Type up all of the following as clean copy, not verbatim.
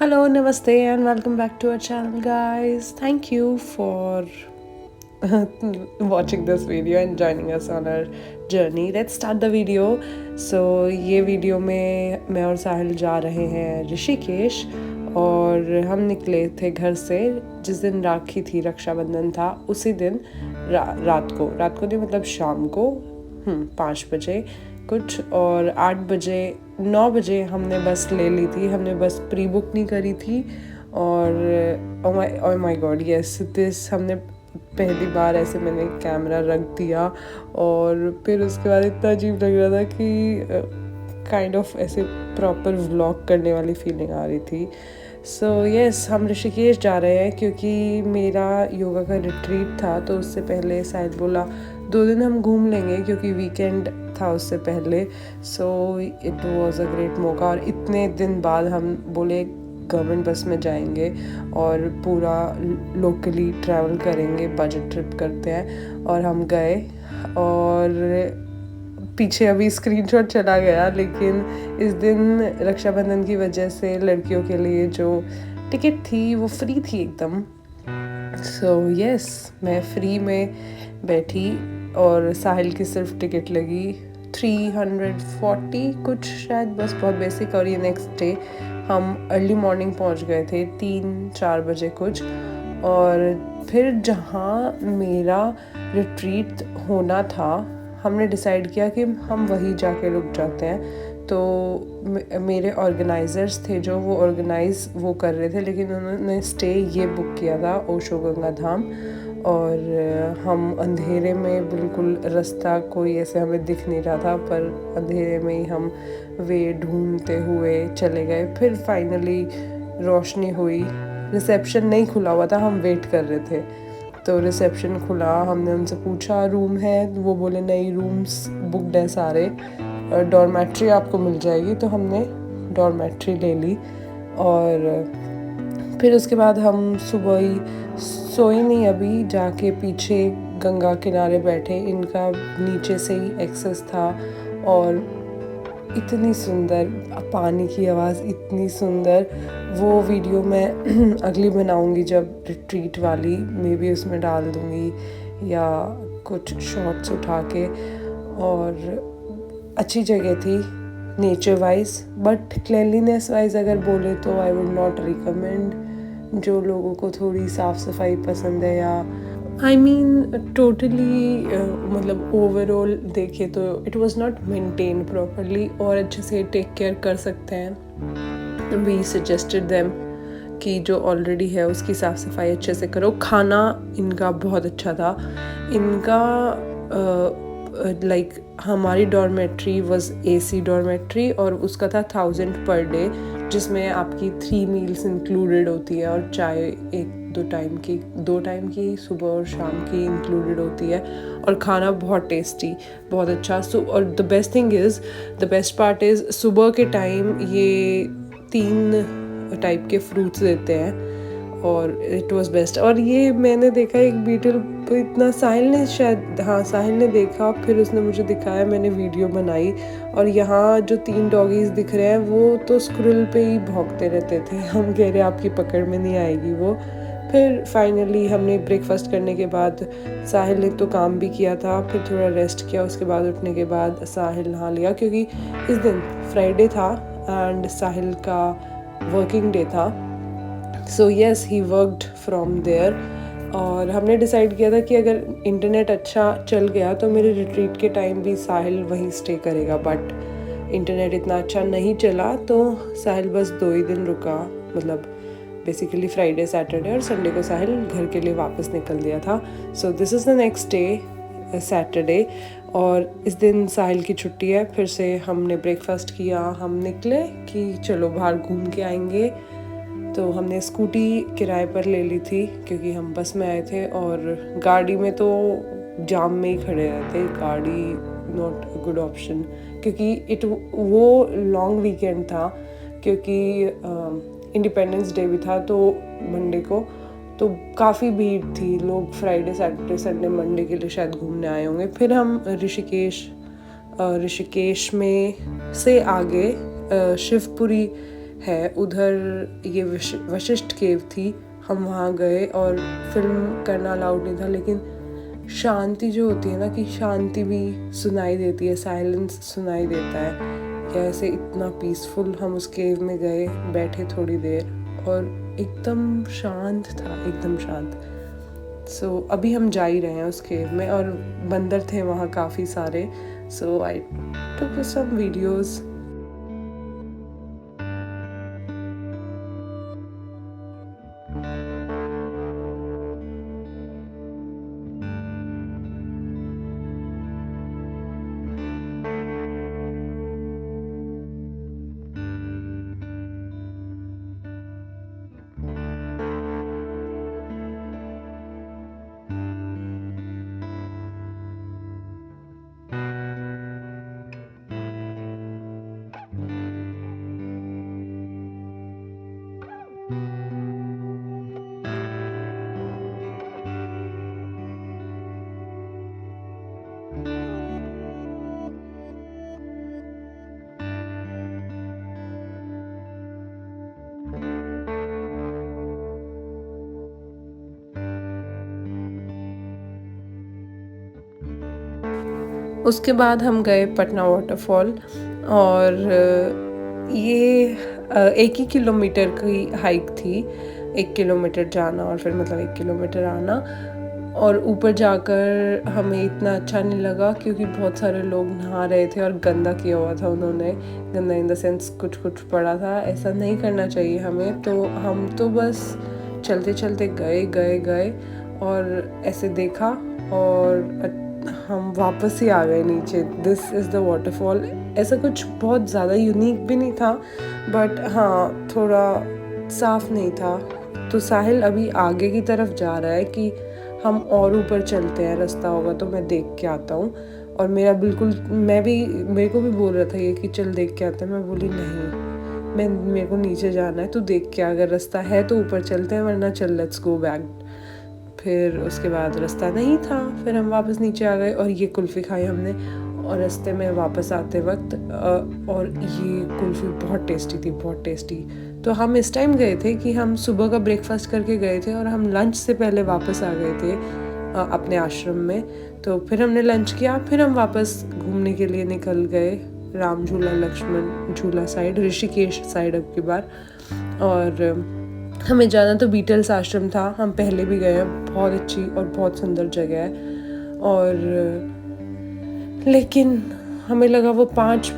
Hello, namaste, and welcome back to our channel, guys. Thank you for watching this video and joining us on our journey. Let's start the video. So ये video में मैं और साहिल जा रहे हैं ऋषिकेश और हम निकले थे घर से जिस दिन राखी थी, रक्षाबंधन था उसी दिन रात को नहीं मतलब शाम को 5 बजे कुछ, और 8 बजे 9 बजे हमने बस ले ली थी। हमने बस प्री बुक नहीं करी थी और oh my God yes, this हमने पहली बार ऐसे मैंने कैमरा रख दिया और फिर उसके बाद इतना अजीब लग रहा था कि काइंड ऑफ ऐसे प्रॉपर व्लॉग करने वाली फीलिंग आ रही थी। सो यस, हम ऋषिकेश जा रहे हैं क्योंकि मेरा योगा का रिट्रीट था, तो उससे पहले शायद बोला 2 दिन हम घूम लेंगे क्योंकि वीकेंड था उससे पहले। So it was a great मौका और इतने दिन बाद हम बोले गवर्नमेंट बस में जाएंगे और पूरा लोकली ट्रैवल करेंगे, बजट ट्रिप करते हैं। और हम गए और पीछे अभी स्क्रीनशॉट चला गया, लेकिन इस दिन रक्षाबंधन की वजह से लड़कियों के लिए जो टिकट थी वो फ्री थी एकदम। सो यस, मैं फ्री में बैठी और साहिल की सिर्फ टिकट लगी 340 कुछ शायद, बस बहुत बेसिक। और ये नेक्स्ट डे हम अर्ली मॉर्निंग पहुंच गए थे 3-4 बजे कुछ। और फिर जहाँ मेरा रिट्रीट होना था हमने डिसाइड किया कि हम वहीं जाके रुक जाते हैं। तो मेरे ऑर्गेनाइज़र्स थे जो वो ऑर्गेनाइज़ वो कर रहे थे, लेकिन उन्होंने स्टे ये बुक किया था ओशो गंगा धाम। और हम अंधेरे में बिल्कुल, रास्ता कोई ऐसे हमें दिख नहीं रहा था, पर अंधेरे में ही हम वे ढूंढते हुए चले गए। फिर फाइनली रोशनी हुई, रिसेप्शन नहीं खुला हुआ था, हम वेट कर रहे थे तो रिसेप्शन खुला। हमने उनसे पूछा रूम है, वो बोले नहीं रूम्स बुकड है सारे, डॉर्मेट्री आपको मिल जाएगी। तो हमने डॉर्मेट्री ले ली और फिर उसके बाद हम सुबह ही सोए नहीं, अभी जाके पीछे गंगा किनारे बैठे। इनका नीचे से ही एक्सेस था और इतनी सुंदर पानी की आवाज़, इतनी सुंदर। वो वीडियो मैं अगली बनाऊंगी जब रिट्रीट वाली, मे बी उसमें डाल दूंगी या कुछ शॉट्स उठा के। और अच्छी जगह थी nature wise, but cleanliness wise अगर बोले तो आई वुड नॉट रिकमेंड। जो लोगों को थोड़ी साफ़ सफाई पसंद है या आई मीन टोटली मतलब ओवरऑल देखे तो it was not maintain properly और अच्छे से टेक केयर कर सकते हैं। वी सजेस्टेड देम कि जो ऑलरेडी है उसकी साफ़ सफाई अच्छे से करो। खाना इनका बहुत अच्छा था। इनका लाइक हमारी डॉर्मेट्री वाज एसी डॉर्मेट्री और उसका था 1000 पर डे, जिसमें आपकी 3 मील्स इंक्लूडेड होती है और चाय 2 टाइम की सुबह और शाम की इंक्लूडेड होती है। और खाना बहुत टेस्टी, बहुत अच्छा। और द बेस्ट पार्ट इज़ सुबह के टाइम ये 3 टाइप के फ्रूट्स देते हैं और इट वाज बेस्ट। और ये मैंने देखा एक बीटल, इतना साहिल ने देखा, फिर उसने मुझे दिखाया, मैंने वीडियो बनाई। और यहाँ जो 3 डॉगीज़ दिख रहे हैं वो तो स्क्रिल पे ही भौंकते रहते थे। हम कह रहे आपकी पकड़ में नहीं आएगी वो। फिर फाइनली हमने ब्रेकफास्ट करने के बाद, साहिल ने तो काम भी किया था, फिर थोड़ा रेस्ट किया। उसके बाद उठने के बाद साहिल नहा लिया क्योंकि इस दिन फ्राइडे था एंड साहिल का वर्किंग डे था। So yes, he worked from there. और हमने डिसाइड किया था कि अगर इंटरनेट अच्छा चल गया तो मेरे रिट्रीट के टाइम भी साहिल वहीं स्टे करेगा, बट इंटरनेट इतना अच्छा नहीं चला तो साहिल बस 2 ही दिन रुका। मतलब बेसिकली फ्राइडे, सैटरडे और संडे को साहिल घर के लिए वापस निकल दिया था। So this is the next day, Saturday, और इस दिन साहिल की छुट्टी है। फिर से हमने ब्रेकफास्ट किया, हम निकले कि चलो बाहर घूम के आएंगे। तो हमने स्कूटी किराए पर ले ली थी क्योंकि हम बस में आए थे और गाड़ी में तो जाम में ही खड़े रहते, गाड़ी नॉट अ गुड ऑप्शन क्योंकि वो लॉन्ग वीकेंड था, क्योंकि इंडिपेंडेंस डे भी था तो मंडे को, तो काफ़ी भीड़ थी। लोग फ्राइडे, सैटरडे, संडे, मंडे के लिए शायद घूमने आए होंगे। फिर हम ऋषिकेश में से आगे शिवपुरी है उधर ये वशिष्ठ केव थी। हम वहाँ गए और फिल्म करना अलाउड नहीं था, लेकिन शांति जो होती है ना, कि शांति भी सुनाई देती है, साइलेंस सुनाई देता है। कैसे इतना पीसफुल, हम उस केव में गए, बैठे थोड़ी देर और एकदम शांत था, एकदम शांत। सो अभी हम जा ही रहे हैं उस केव में और बंदर थे वहाँ काफ़ी सारे। सो आई टुक सम वीडियोज़। उसके बाद हम गए पटना वाटरफॉल और ये 1 ही किलोमीटर की हाइक थी, 1 किलोमीटर जाना और फिर मतलब 1 किलोमीटर आना। और ऊपर जाकर हमें इतना अच्छा नहीं लगा क्योंकि बहुत सारे लोग नहा रहे थे और गंदा किया हुआ था उन्होंने, गंदा इन द सेंस कुछ कुछ पड़ा था। ऐसा नहीं करना चाहिए हमें, तो हम तो बस चलते चलते गए और ऐसे देखा और हम वापस ही आ गए नीचे। This is the waterfall. ऐसा कुछ बहुत ज़्यादा यूनिक भी नहीं था, बट हाँ थोड़ा साफ नहीं था। तो साहिल अभी आगे की तरफ जा रहा है कि हम और ऊपर चलते हैं, रास्ता होगा तो मैं देख के आता हूँ। और मेरे को भी बोल रहा था ये कि चल देख के आते हैं। मैं बोली नहीं, मेरे को नीचे जाना है, तो देख के अगर रास्ता है तो ऊपर चलते हैं, वरना चल लेट्स गो बैक। फिर उसके बाद रास्ता नहीं था, फिर हम वापस नीचे आ गए और ये कुल्फ़ी खाई हमने। और रास्ते में वापस आते वक्त और ये कुल्फ़ी बहुत टेस्टी थी, बहुत टेस्टी। तो हम इस टाइम गए थे कि हम सुबह का ब्रेकफास्ट करके गए थे और हम लंच से पहले वापस आ गए थे अपने आश्रम में। तो फिर हमने लंच किया, फिर हम वापस घूमने के लिए निकल गए राम झूला, लक्ष्मण झूला साइड, ऋषिकेश साइड अब की बार। और हमें जाना तो बीटल्स आश्रम था, हम पहले भी गए हैं, बहुत अच्छी और बहुत सुंदर जगह है। और लेकिन हमें लगा वो 5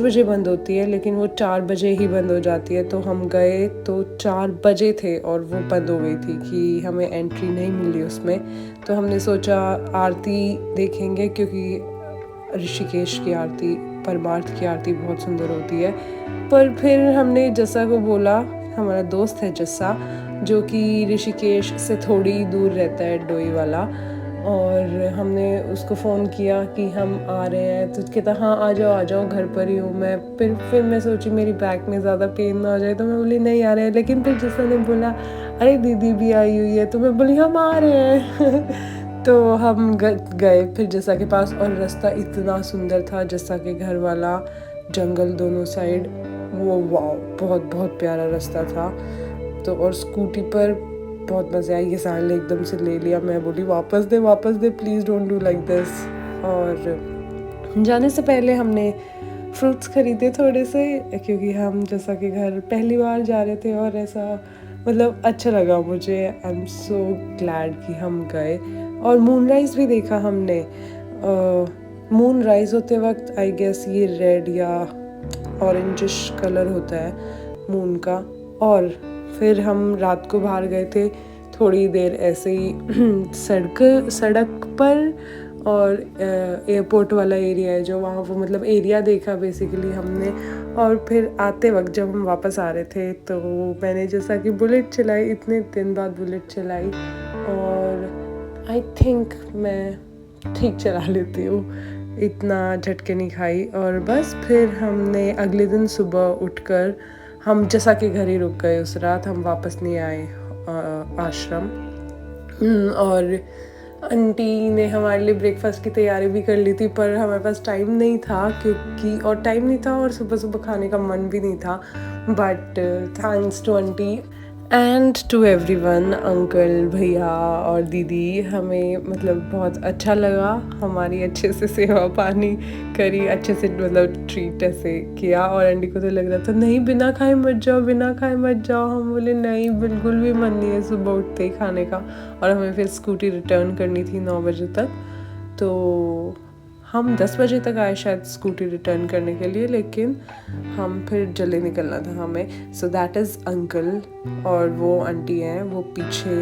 बजे बंद होती है, लेकिन वो 4 बजे ही बंद हो जाती है। तो हम गए तो 4 बजे थे और वो बंद हो गई थी कि हमें एंट्री नहीं मिली उसमें। तो हमने सोचा आरती देखेंगे, क्योंकि ऋषिकेश की आरती, परमार्थ की आरती बहुत सुंदर होती है। पर फिर हमने जस्सा को बोला, हमारा दोस्त है जस्सा जो कि ऋषिकेश से थोड़ी दूर रहता है, डोई वाला, और हमने उसको फ़ोन किया कि हम आ रहे हैं। तो कहता हाँ आ जाओ, घर पर ही हूँ मैं। फिर मैं सोची मेरी बैक में ज़्यादा पेन ना हो जाए, तो मैं बोली नहीं आ रहे हैं। लेकिन फिर जस्सा ने बोला अरे दीदी भी आई हुई है, तो मैं बोली हम आ रहे हैं। तो हम गए फिर जस्सा के पास और रास्ता इतना सुंदर था, जस्सा के घर वाला, जंगल दोनों साइड, वो वाह बहुत बहुत प्यारा रास्ता था। तो और स्कूटी पर बहुत मज़े आया। ये साहिल ने एकदम से ले लिया, मैं बोली वापस दे please don't do like this. और जाने से पहले हमने फ्रूट्स खरीदे थोड़े से, क्योंकि हम जैसा कि घर पहली बार जा रहे थे और ऐसा मतलब अच्छा लगा मुझे। आई एम सो ग्लैड कि हम गए। और मूनराइज़ भी देखा हमने। मूनराइज़ होते वक्त आई गेस ये रेड या ऑरेंजिश कलर होता है मून का। और फिर हम रात को बाहर गए थे थोड़ी देर ऐसे ही सड़क पर, और एयरपोर्ट वाला एरिया है जो वहाँ, वो मतलब एरिया देखा बेसिकली हमने। और फिर आते वक्त जब हम वापस आ रहे थे तो मैंने जैसा कि बुलेट चलाई, इतने दिन बाद बुलेट चलाई, और आई थिंक मैं ठीक चला लेती हूँ, इतना झटके नहीं खाई। और बस फिर हमने अगले दिन सुबह उठकर हम जैसा के घर ही रुक गए उस रात, हम वापस नहीं आए आश्रम। और आंटी ने हमारे लिए ब्रेकफास्ट की तैयारी भी कर ली थी, पर हमारे पास टाइम नहीं था और सुबह सुबह खाने का मन भी नहीं था। But thanks to aunty and to everyone, uncle, भैया और दीदी, हमें मतलब बहुत अच्छा लगा। हमारी अच्छे से सेवा पानी करी, अच्छे से मतलब ट्रीट ऐसे किया। और आंटी को तो लग रहा था नहीं बिना खाए मत जाओ, बिना खाए मत जाओ। हम बोले नहीं, बिल्कुल भी मन नहीं है सुबह उठते ही खाने का। और हमें फिर स्कूटी रिटर्न करनी थी 9 बजे तक, तो हम 10 बजे तक आए शायद स्कूटी रिटर्न करने के लिए, लेकिन हम फिर जल्दी निकलना था हमें। सो दैट इज़ अंकल, और वो आंटी हैं वो पीछे,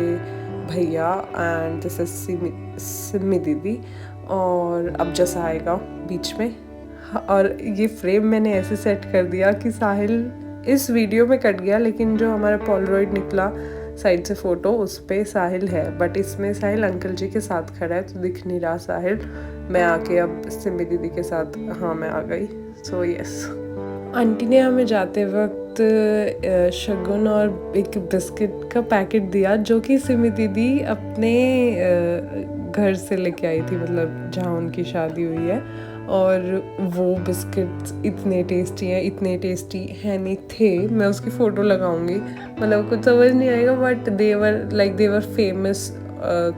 भैया, एंड दिस इज सिमी दीदी, और अब जैसा आएगा बीच में। और ये फ्रेम मैंने ऐसे सेट कर दिया कि साहिल इस वीडियो में कट गया, लेकिन जो हमारा पोलरॉइड निकला साइड से फ़ोटो उस पे साहिल है, बट इसमें साहिल अंकल जी के साथ खड़ा है तो दिख नहीं रहा साहिल। मैं आके अब सिमी दीदी के साथ, हाँ मैं आ गई। सो यस, आंटी ने हमें जाते वक्त शगुन और एक बिस्किट का पैकेट दिया, जो कि सिमी दीदी अपने घर से लेके आई थी, मतलब जहाँ उनकी शादी हुई है। और वो बिस्किट्स इतने टेस्टी हैं नहीं थे, मैं उसकी फ़ोटो लगाऊंगी, मतलब कुछ समझ नहीं आएगा, बट देवर फेमस,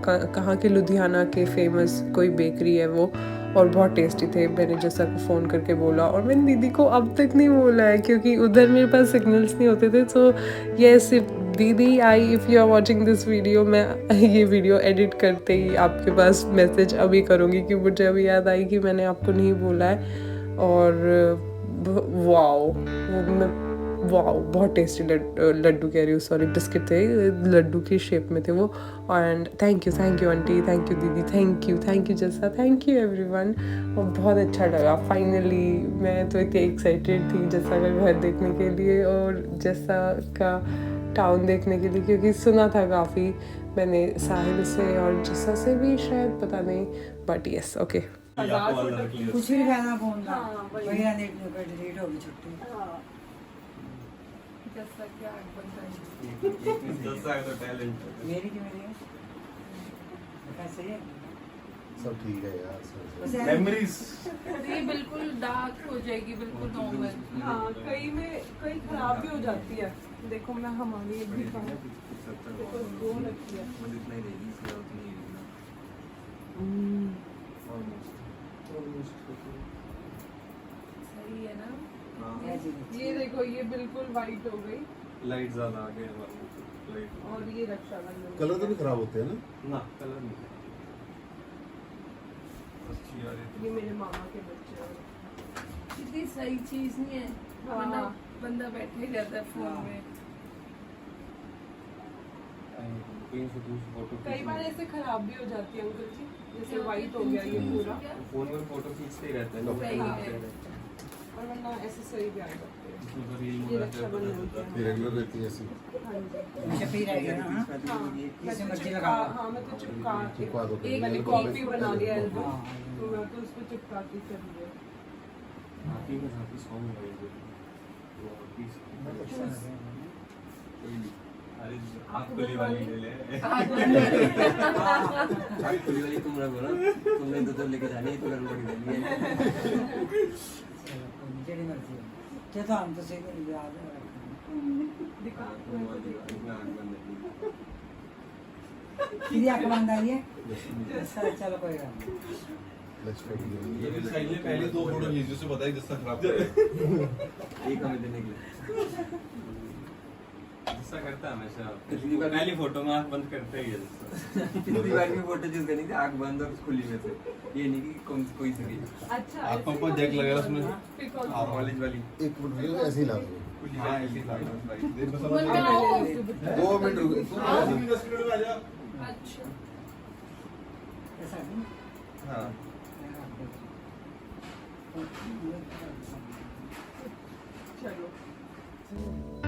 कहाँ के, लुधियाना के फेमस कोई बेकरी है वो, और बहुत टेस्टी थे। मैंने जैसा को फ़ोन करके बोला, और मैंने दीदी को अब तक नहीं बोला है क्योंकि उधर मेरे पास सिग्नल्स नहीं होते थे। तो यस दीदी, if you are watching this video, मैं ये वीडियो एडिट करते ही आपके पास मैसेज अभी करूँगी कि मुझे अभी याद आई कि मैंने आपको नहीं बोला है। और वाओ बहुत टेस्टी लड्डू कह रही हूँ, सॉरी बिस्किट थे, लड्डू की शेप में थे वो। And thank you aunty, thank you दीदी, थैंक यू जैसा, थैंक यू एवरीवन। और बहुत अच्छा लगा फाइनली। मैं तो इतनी एक्साइटेड थी जैसा का घर देखने के लिए और जैसा का टाउन देखने के लिए, क्योंकि सुना था काफ़ी मैंने साहिल से और जैसा से भी, शायद पता नहीं, बट यस ओके। कुछ भी खाना फोन का भैया ने डिलीट होगी छुट्टी। मेरी की मेरी कैसे है? सब ठीक है यार, मेमोरीज ये बिल्कुल डार्क हो जाएगी, बिल्कुल नॉर्मल। हाँ, कई खराब भी हो जाती है। देखो मैं हमारी एक भी खाऊं, देखो दो रखी है। सही है ना? ये देखो ये बिल्कुल वाइट हो गई, लाइट ज्यादा आ गए हमारे लाइट। और ये रक्षाबंधन कलर तो नहीं खराब होते हैं ना? ना कलर नहीं, अच्छी आ रही ये मेरे मामा के बच्चे हैं। इतनी सही चीज नहीं है, वरना बंदा बैठे रहता है फोन में। फोटो कई बार ऐसे खराब भी हो जाती है अंकल जी, जैसे वाइट हो गया ये पूरा, फोन में फोटो खींचते ही रहते हैं लोग। सही है। और वरना ऐसे सही भी आ जाते हैं। इसमें तो रील ये मंगाते रक्षाबंधन रहते के ये रेगुलर रहती है ऐसी? हाँ जी। अच्छा फिर आएगा ना? हाँ? हाँ, मैं जैसे तो मर्जी चिपका, लगा लो। हाँ मैं तो चिपका चिपका दो। एक मैंने ये कॉपी तो बना लिया पहले एल्बम, हाँ, तो मैं तो उसको चिपका के कर लिया। हैप्पी में हैप्पी सॉन्ग है ये वो पीस अच्छा लगे। अरे आँख खुली वाली ले ले। आँख खुली वाली तुम रखो ना, तुमने तो लेके जानी है तो गड़बड़ हो जाएगी। चलो कोई नहीं, तेरी मर्जी है। चलो हम तो सही याद है। दिखा इतना आँख बंद है। किसी आँख बंद आई है? अच्छा चलो कोई बात नहीं। Let's continue. ये भी साइड में पहले दो फोटो खींच जिससे पता है जिसका खराब कर एक हमें देने के लिए जिसका करता है हमेशा पिछली बार- पहली फोटो में आँख बंद करते ही है जिसका। पिछली बार भी फोटो चूज करनी थी आँख बंद और खुली में से, ये नहीं कि कोई सी भी अच्छा आँखों पर जैक लगा उसमें फिर कौन सा? हाँ कॉलेज वाली एक मिनट रुकिए, ऐसे ही ला दो। हाँ ऐसी लाइट दो मिनट रुकिए। 10 मिनट में आ जा। अच्छा ऐसा नहीं? हाँ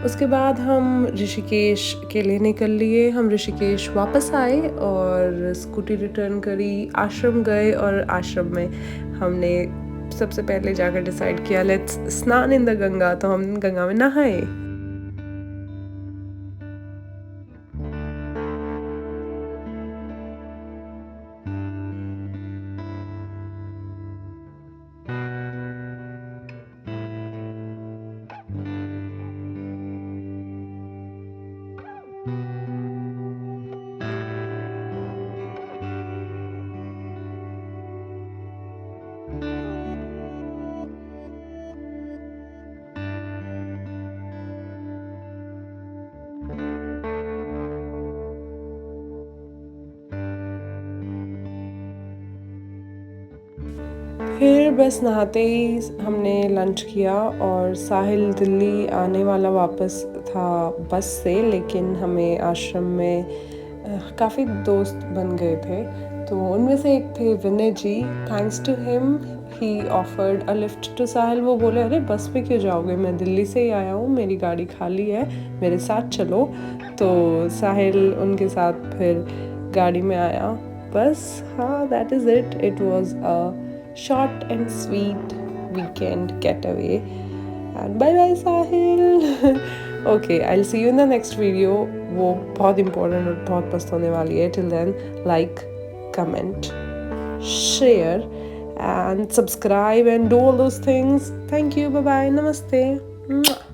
उसके बाद हम ऋषिकेश के लिए निकल लिए। हम ऋषिकेश वापस आए और स्कूटी रिटर्न करी, आश्रम गए, और आश्रम में हमने सबसे पहले जाकर डिसाइड किया लेट्स स्नान इन द गंगा, तो हम गंगा में नहाए। फिर बस नहाते ही हमने लंच किया और साहिल दिल्ली आने वाला वापस था बस से, लेकिन हमें आश्रम में काफ़ी दोस्त बन गए थे। तो उनमें से एक थे Vinay ji. Thanks to him he offered a lift to Sahil. वो बोले अरे बस पे क्यों जाओगे, मैं दिल्ली से ही आया हूँ, मेरी गाड़ी खाली है, मेरे साथ चलो। तो साहिल उनके साथ फिर गाड़ी में आया। बस हाँ, that is it. It was a short and sweet weekend getaway, and bye bye Sahil. Okay, I'll see you in the next video. वो बहुत important और बहुत पसंद होने वाली है। Till then, like, comment, share and subscribe and do all those things. Thank you. Bye bye. Namaste. Mwah.